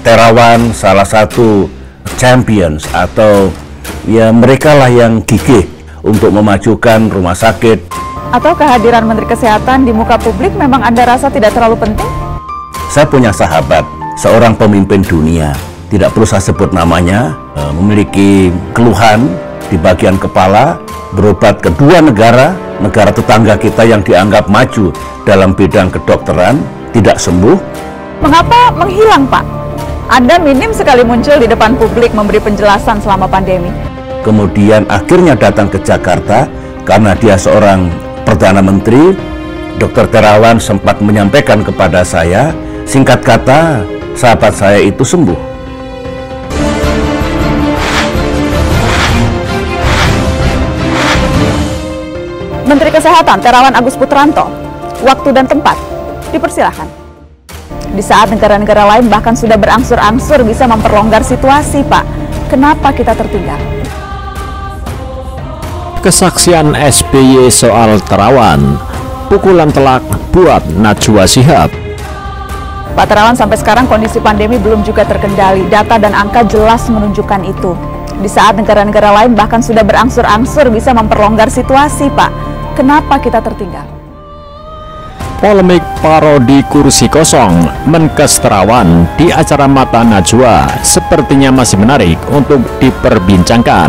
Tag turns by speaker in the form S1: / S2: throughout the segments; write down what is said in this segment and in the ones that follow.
S1: Terawan salah satu champions atau ya mereka lah yang gigih untuk memajukan rumah sakit.
S2: Atau kehadiran Menteri Kesehatan di muka publik memang Anda rasa tidak terlalu penting?
S1: Saya punya sahabat, seorang pemimpin dunia, tidak perlu saya sebut namanya, memiliki keluhan di bagian kepala, berobat ke dua negara tetangga kita yang dianggap maju dalam bidang kedokteran, tidak sembuh.
S2: Mengapa menghilang, Pak? Anda minim sekali muncul di depan publik memberi penjelasan selama pandemi.
S1: Kemudian akhirnya datang ke Jakarta karena dia seorang Perdana Menteri. Dr. Terawan sempat menyampaikan kepada saya, singkat kata, sahabat saya itu sembuh.
S2: Menteri Kesehatan Terawan Agus Putranto, waktu dan tempat, dipersilahkan. Di saat negara-negara lain bahkan sudah berangsur-angsur bisa memperlonggar situasi, Pak. Kenapa kita tertinggal?
S3: Kesaksian SBY soal Terawan, pukulan telak buat Najwa Shihab.
S2: Pak Terawan, sampai sekarang kondisi pandemi belum juga terkendali. Data dan angka jelas menunjukkan itu. Di saat negara-negara lain bahkan sudah berangsur-angsur bisa memperlonggar situasi, Pak. Kenapa kita tertinggal?
S3: Polemik parodi kursi kosong Menkes Terawan di acara Mata Najwa sepertinya masih menarik untuk diperbincangkan.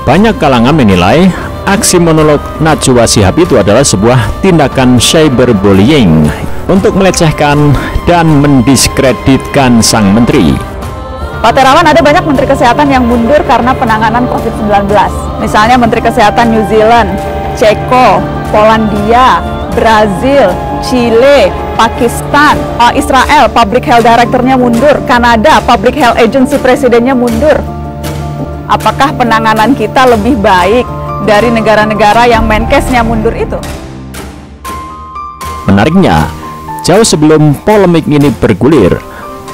S3: Banyak kalangan menilai aksi monolog Najwa Shihab itu adalah sebuah tindakan cyberbullying untuk melecehkan dan mendiskreditkan sang menteri.
S2: Pak Terawan, ada banyak Menteri Kesehatan yang mundur karena penanganan COVID-19. Misalnya Menteri Kesehatan New Zealand, Ceko, Polandia, Brazil, Chile, Pakistan, Israel, Public Health Director-nya mundur, Kanada, Public Health Agency Presidennya mundur. Apakah penanganan kita lebih baik dari negara-negara yang Menkesnya mundur itu?
S3: Menariknya, jauh sebelum polemik ini bergulir,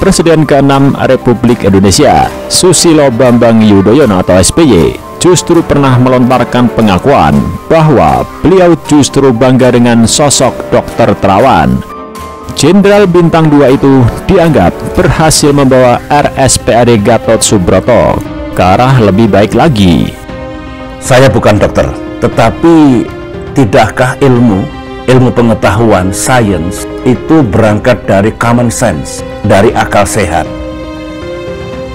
S3: Presiden ke-6 Republik Indonesia, Susilo Bambang Yudhoyono atau SBY, justru pernah melontarkan pengakuan bahwa beliau justru bangga dengan sosok Dr. Terawan. Jenderal Bintang 2 itu dianggap berhasil membawa RSPAD Gatot Subroto ke arah lebih baik lagi.
S1: Saya bukan dokter, tetapi tidakkah ilmu pengetahuan, sains itu berangkat dari common sense, dari akal sehat.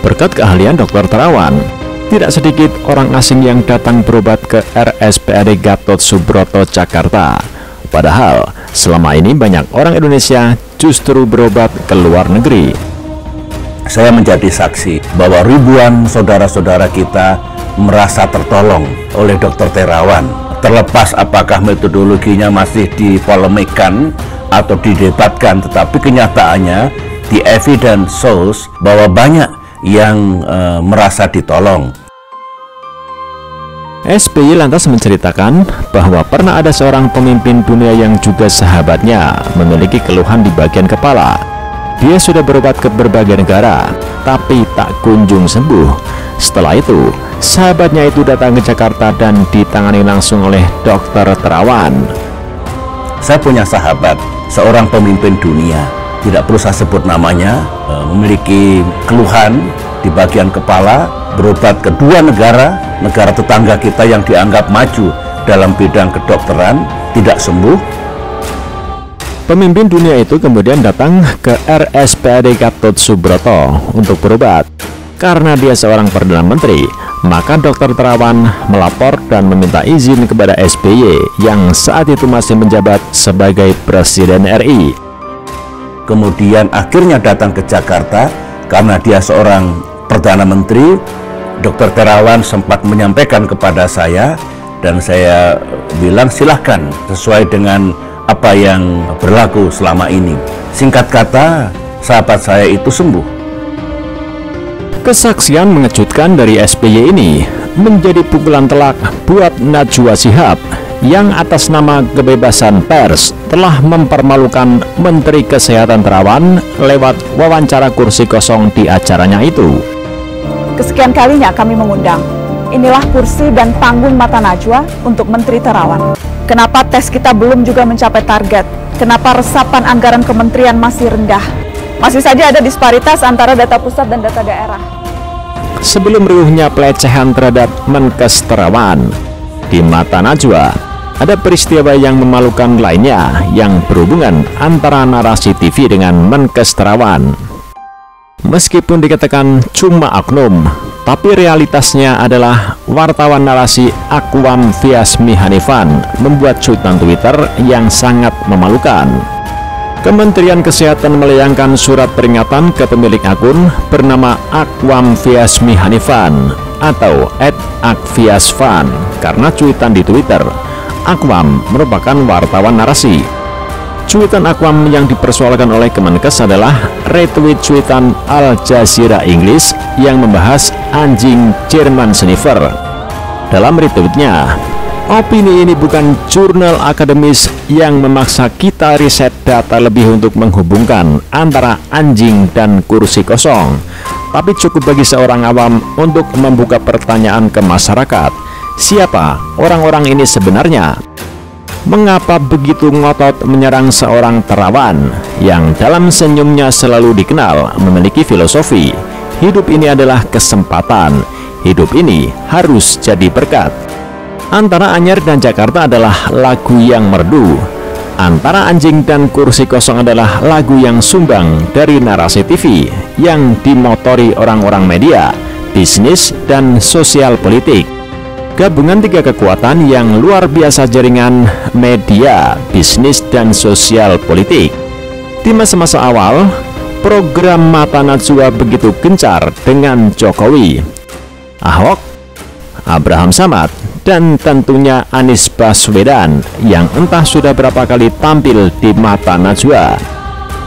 S3: Berkat keahlian Dr. Terawan, tidak sedikit orang asing yang datang berobat ke RSPAD Gatot Subroto Jakarta. Padahal selama ini banyak orang Indonesia justru berobat ke luar negeri.
S1: Saya menjadi saksi bahwa ribuan saudara-saudara kita merasa tertolong oleh Dr. Terawan. Terlepas apakah metodologinya masih dipolemikkan atau didebatkan, tetapi kenyataannya the evidence shows bahwa banyak yang merasa ditolong.
S3: SBY lantas menceritakan bahwa pernah ada seorang pemimpin dunia yang juga sahabatnya memiliki keluhan di bagian kepala. Dia sudah berobat ke berbagai negara, tapi tak kunjung sembuh. Setelah itu, sahabatnya itu datang ke Jakarta dan ditangani langsung oleh Dr. Terawan.
S1: Saya punya sahabat, seorang pemimpin dunia, tidak perlu saya sebut namanya, memiliki keluhan di bagian kepala, berobat ke dua negara tetangga kita yang dianggap maju dalam bidang kedokteran, tidak sembuh.
S3: Pemimpin dunia itu kemudian datang ke RSPAD Gatot Subroto untuk berobat. Karena dia seorang Perdana Menteri, maka Dr. Terawan melapor dan meminta izin kepada SBY yang saat itu masih menjabat sebagai Presiden RI.
S1: Kemudian akhirnya datang ke Jakarta karena dia seorang Perdana Menteri. Dr. Terawan sempat menyampaikan kepada saya dan saya bilang silahkan sesuai dengan apa yang berlaku selama ini. Singkat kata, sahabat saya itu sembuh.
S3: Kesaksian mengejutkan dari SBY ini menjadi pukulan telak buat Najwa Shihab yang atas nama kebebasan pers telah mempermalukan Menteri Kesehatan Terawan lewat wawancara kursi kosong di acaranya itu.
S2: Kesekian kalinya kami mengundang. Inilah kursi dan panggung Mata Najwa untuk Menteri Terawan. Kenapa tes kita belum juga mencapai target? Kenapa resapan anggaran kementerian masih rendah? Masih saja ada disparitas antara data pusat dan data daerah.
S3: Sebelum riuhnya pelecehan terhadap Menkes Terawan, di mata Najwa ada peristiwa yang memalukan lainnya yang berhubungan antara narasi TV dengan Menkes Terawan. Meskipun dikatakan cuma oknum, tapi realitasnya adalah wartawan narasi Akwam Fiasmi Hanifan membuat cuitan Twitter yang sangat memalukan. Kementerian Kesehatan melayangkan surat peringatan ke pemilik akun bernama Akwam Fiasmi Hanifan atau @akfiasfan karena cuitan di Twitter. Akwam merupakan wartawan narasi. Cuitan Akwam yang dipersoalkan oleh Kemenkes adalah retweet cuitan Al Jazeera Inggris yang membahas anjing German Sniffer. Dalam retweetnya, opini ini bukan jurnal akademis yang memaksa kita riset data lebih untuk menghubungkan antara anjing dan kursi kosong, tapi cukup bagi seorang awam untuk membuka pertanyaan ke masyarakat. Siapa orang-orang ini sebenarnya? Mengapa begitu ngotot menyerang seorang terawan yang dalam senyumnya selalu dikenal memiliki filosofi? Hidup ini adalah kesempatan, hidup ini harus jadi berkat. Antara Anyer dan Jakarta adalah lagu yang merdu. Antara anjing dan kursi kosong adalah lagu yang sumbang dari narasi TV yang dimotori orang-orang media, bisnis, dan sosial politik. Gabungan tiga kekuatan yang luar biasa jaringan media, bisnis, dan sosial politik. Di masa-masa awal, program Mata Najwa begitu gencar dengan Jokowi, Ahok, Abraham Samad, dan tentunya Anies Baswedan yang entah sudah berapa kali tampil di Mata Najwa.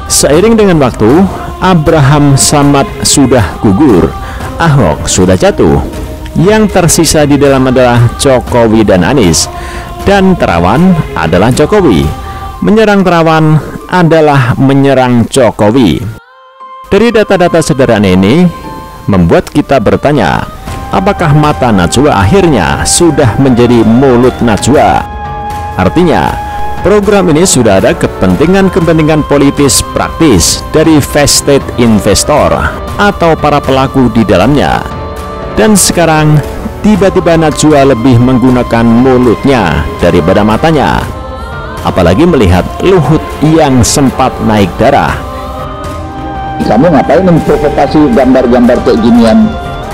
S3: Seiring dengan waktu, Abraham Samad sudah gugur, Ahok sudah jatuh. Yang tersisa di dalam adalah Jokowi dan Anies, dan Terawan adalah Jokowi. Menyerang Terawan adalah menyerang Jokowi. Dari data-data sederhana ini membuat kita bertanya, apakah Mata Najwa akhirnya sudah menjadi mulut Najwa? Artinya, program ini sudah ada kepentingan-kepentingan politis praktis dari vested investor atau para pelaku di dalamnya. Dan sekarang tiba-tiba Najwa lebih menggunakan mulutnya daripada matanya. Apalagi melihat Luhut yang sempat naik darah.
S4: Kamu ngapain memprovokasi gambar-gambar kayak ginian?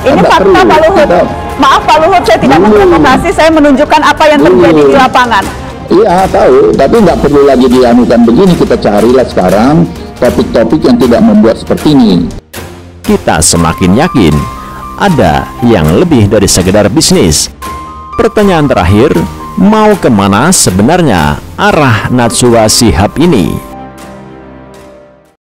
S2: Ini fakta Pak Luhut. Maaf Pak Luhut, saya tidak memprovokasi, saya menunjukkan apa yang terjadi di lapangan.
S4: Iya tahu, tapi nggak perlu lagi dianukan begini. Kita carilah sekarang topik-topik yang tidak membuat seperti ini.
S3: Kita semakin yakin ada yang lebih dari sekedar bisnis. Pertanyaan terakhir, mau kemana sebenarnya arah Najwa Shihab ini?